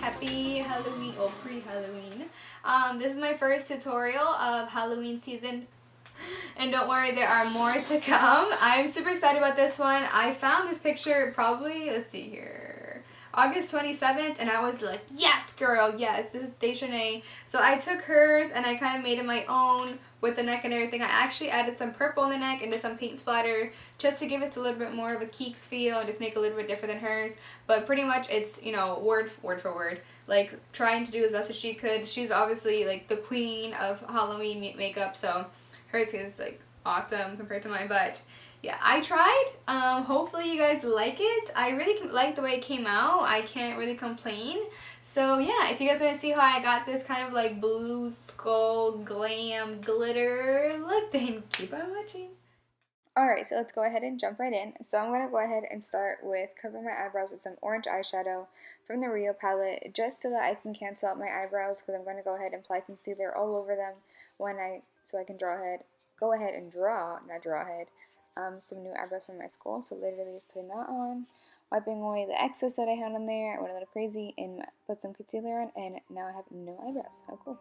Happy Halloween, or pre-Halloween. This is my first tutorial of Halloween season, and don't worry, there are more to come. I'm super excited about this one. I found this picture probably, let's see here, August 27th, and I was like, yes girl, yes, this is Dejanay. So I took hers and I kind of made it my own with the neck and everything. I actually added some purple in the neck and did some paint splatter just to give it a little bit more of a Keeks feel and just make it a little bit different than hers. But pretty much it's, you know, word for word, like trying to do as best as she could. She's obviously like the queen of Halloween makeup, so hers is like awesome compared to mine. But yeah, I tried. Hopefully you guys like it. I really like the way it came out. I can't really complain. So yeah, if you guys want to see how I got this kind of like blue skull glam glitter look, then keep on watching. Alright, so let's go ahead and jump right in. So I'm going to go ahead and start with covering my eyebrows with some orange eyeshadow from the Rio Palette, just so that I can cancel out my eyebrows, because I'm going to go ahead and apply concealer all over them so I can go ahead and draw some new eyebrows from my skull. So literally putting that on, wiping away the excess that I had on there. I went a little crazy and put some concealer on, and now I have no eyebrows. How cool.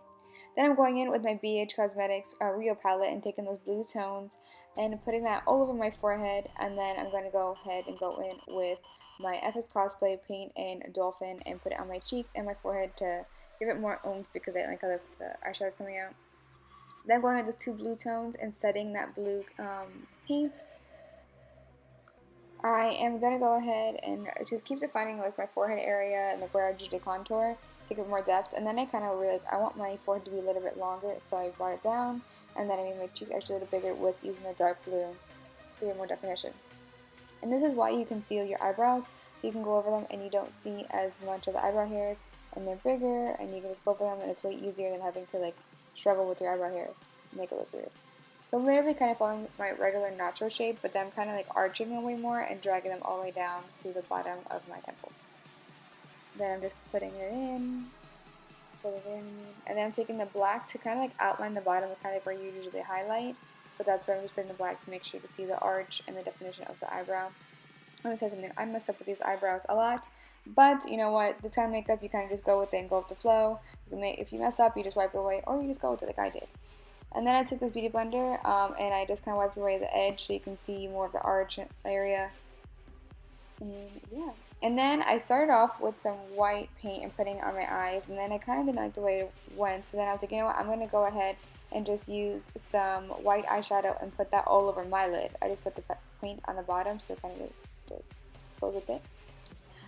Then I'm going in with my BH Cosmetics Rio Palette and taking those blue tones and putting that all over my forehead. And then I'm going to go ahead and go in with my FX Cosplay paint and Dolphin and put it on my cheeks and my forehead to give it more oomph, because I like how the eyeshadow is coming out. Then going with those two blue tones and setting that blue paint. I am going to go ahead and just keep defining like my forehead area and like where I do the contour to give more depth. And then I kind of realized I want my forehead to be a little bit longer, so I brought it down, and then I made my cheeks actually a little bigger with using the dark blue to get more definition. And this is why you conceal your eyebrows, so you can go over them and you don't see as much of the eyebrow hairs, and they're bigger and you can just go over them, and it's way easier than having to like struggle with your eyebrow hairs and make it look weird. So I'm literally kind of following my regular natural shape, but then I'm kind of like arching them way more and dragging them all the way down to the bottom of my temples. Then I'm just putting it in, and then I'm taking the black to kind of like outline the bottom, kind of where you usually highlight. But that's where I'm just putting the black to make sure to see the arch and the definition of the eyebrow. I'm going to tell you something, I mess up with these eyebrows a lot, but you know what, this kind of makeup, you kind of just go with it and go with the flow. If you mess up, you just wipe it away, or you just go with it like I did. And then I took this beauty blender and I just kind of wiped away the edge so you can see more of the arch area. And yeah. And then I started off with some white paint and putting it on my eyes, and then I kind of didn't like the way it went. So then I was like, you know what, I'm going to go ahead and just use some white eyeshadow and put that all over my lid. I just put the paint on the bottom, so it kind of just goes with it.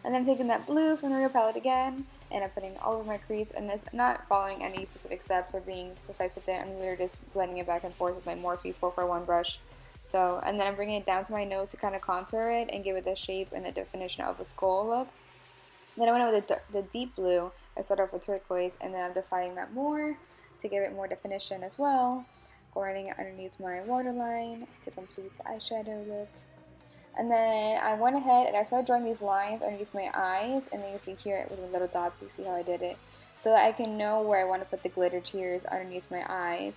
And then I'm taking that blue from the Rio Palette again, and I'm putting it all over my crease, and it's not following any specific steps or being precise with it. I'm literally just blending it back and forth with my Morphe 441 brush. So, and then I'm bringing it down to my nose to kind of contour it and give it the shape and the definition of a skull look. Then I went in with the deep blue. I started off with turquoise, and then I'm defining that more to give it more definition as well. Running it underneath my waterline to complete the eyeshadow look. And then I went ahead and I started drawing these lines underneath my eyes, and then you see here with the little dots, you see how I did it, so that I can know where I want to put the glitter tears underneath my eyes.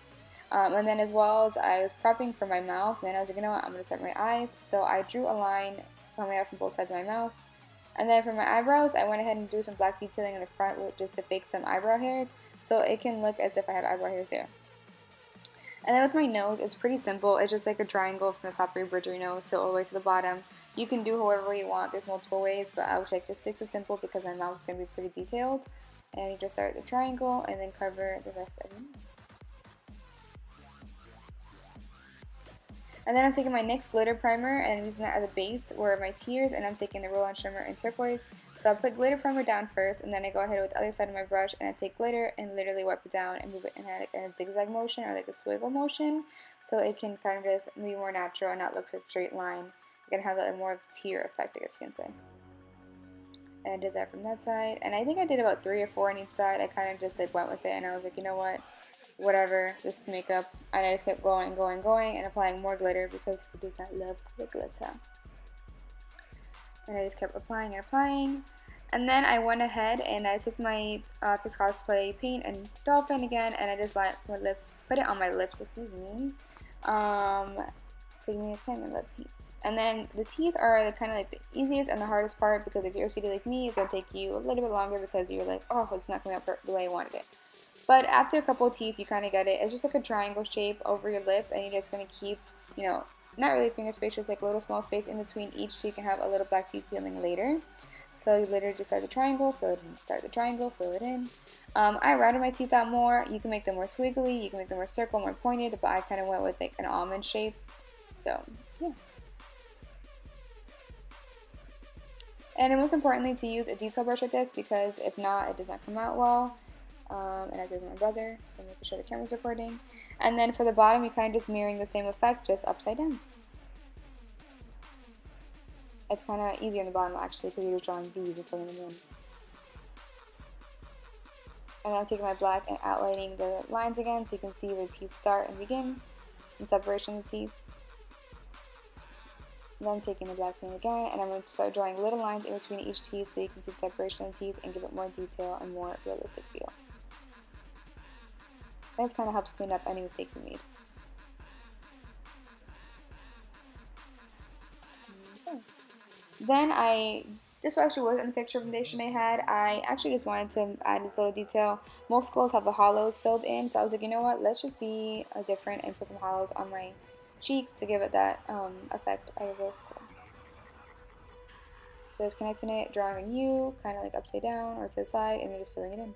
And then as well as I was prepping for my mouth, and then I was like, you know what, I'm going to start my eyes. So I drew a line coming out from both sides of my mouth. And then for my eyebrows, I went ahead and drew some black detailing in the front just to fake some eyebrow hairs, so it can look as if I have eyebrow hairs there. And then with my nose, it's pretty simple. It's just like a triangle from the top of your bridge of your nose all the way to the bottom. You can do however you want. There's multiple ways, but I would like to stick to simple because my mouth is going to be pretty detailed. And you just start with the triangle and then cover the rest of your nose. And then I'm taking my NYX glitter primer and I'm using that as a base where my tears, and I'm taking the roll-on shimmer in turquoise. So I put glitter primer down first, and then I go ahead with the other side of my brush and I take glitter and literally wipe it down and move it in a zigzag motion or like a swiggle motion, so it can kind of just be more natural and not look like a straight line. You can have that more of a tear effect, I guess you can say. And I did that from that side, and I think I did about 3 or 4 on each side. I kind of just like went with it, and I was like, you know what, whatever, this makeup, and I just kept going and applying more glitter because who does not love the glitter? And I just kept applying and applying. And then I went ahead and I took my NYX Cosplay paint and dolphin again, and I just put it on my lips, excuse me. Taking a pen and lip paint. And then the teeth are kind of like the easiest and the hardest part, because if you're OCD like me, it's going to take you a little bit longer because you're like, oh, it's not coming out the way I wanted it. But after a couple of teeth, you kind of get it. It's just like a triangle shape over your lip, and you're just going to keep, you know, not really finger space, just like a little small space in between each, so you can have a little black detailing later. So you literally just start the triangle, fill it in, start the triangle, fill it in. I rounded my teeth out more. You can make them more squiggly, you can make them more circle, more pointed, but I kind of went with like an almond shape. So, yeah. And most importantly, to use a detail brush like this, because if not, it does not come out well. And I did with my brother, so making sure the camera's recording. And then for the bottom, you're kind of just mirroring the same effect, just upside down. It's kind of easier on the bottom actually, because you're just drawing V's and filling them in. And then I'm taking my black and outlining the lines again, so you can see where the teeth start and begin, and separation of the teeth. And then I'm taking the black paint again, and I'm going to start drawing little lines in between each teeth, so you can see the separation of the teeth and give it more detail and more realistic feel. And this kind of helps clean up any mistakes you made. Okay. Then this actually wasn't a picture foundation I had. I actually just wanted to add this little detail. Most schools have the hollows filled in, so I was like, you know what, let's just be different and put some hollows on my cheeks to give it that effect out of rose gold. So just connecting it, drawing a U, kind of like upside down or to the side, and you're just filling it in.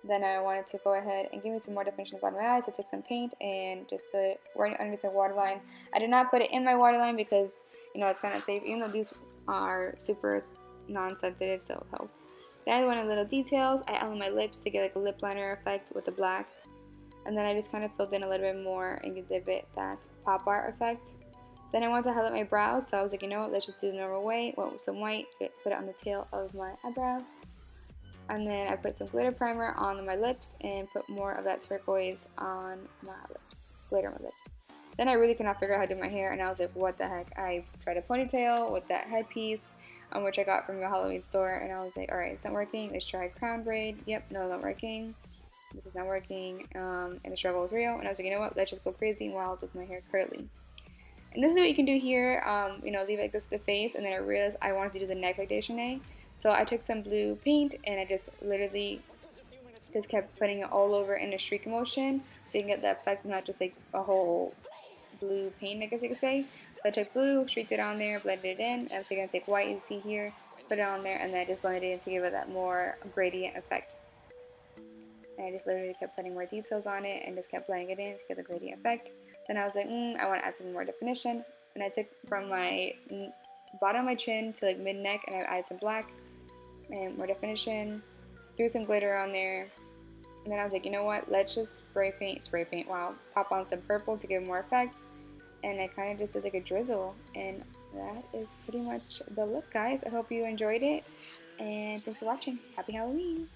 Then I wanted to go ahead and give me some more definition at the bottom of my eyes, so I took some paint and just put it right underneath the waterline. I did not put it in my waterline because, you know, it's kind of safe, even though these are super non-sensitive, so it helped. Then I wanted little details. I outlined my lips to get like a lip liner effect with the black. And then I just kind of filled in a little bit more and give it that pop art effect. Then I wanted to highlight my brows, so I was like, you know what, let's just do the normal way. Went with some white, put it on the tail of my eyebrows. And then I put some glitter primer on my lips and put more of that turquoise on my lips, glitter on my lips. Then I really could not figure out how to do my hair, and I was like, what the heck? I tried a ponytail with that headpiece, which I got from your Halloween store, and I was like, alright, it's not working. Let's try crown braid. Yep, no, not working. This is not working. And the struggle was real, and I was like, you know what? Let's just go crazy while with my hair curly. And this is what you can do here. You know, leave it like this with the face, and then I realized I wanted to do the neck like déjeuner. So I took some blue paint and I just literally just kept putting it all over in a streak motion, so you can get the effect of not just like a whole blue paint, I guess you could say. So I took blue, streaked it on there, blended it in. I'm also going to take white, you see here, put it on there, and then I just blended it in to give it that more gradient effect. And I just literally kept putting more details on it and just kept blending it in to get the gradient effect. Then I was like, I want to add some more definition. And I took from my bottom of my chin to like mid-neck, and I added some black and more definition, threw some glitter on there, and then I was like, you know what, let's just spray paint, wow, pop on some purple to give more effect, and I kind of just did like a drizzle, and that is pretty much the look, guys. I hope you enjoyed it, and thanks for watching. Happy Halloween!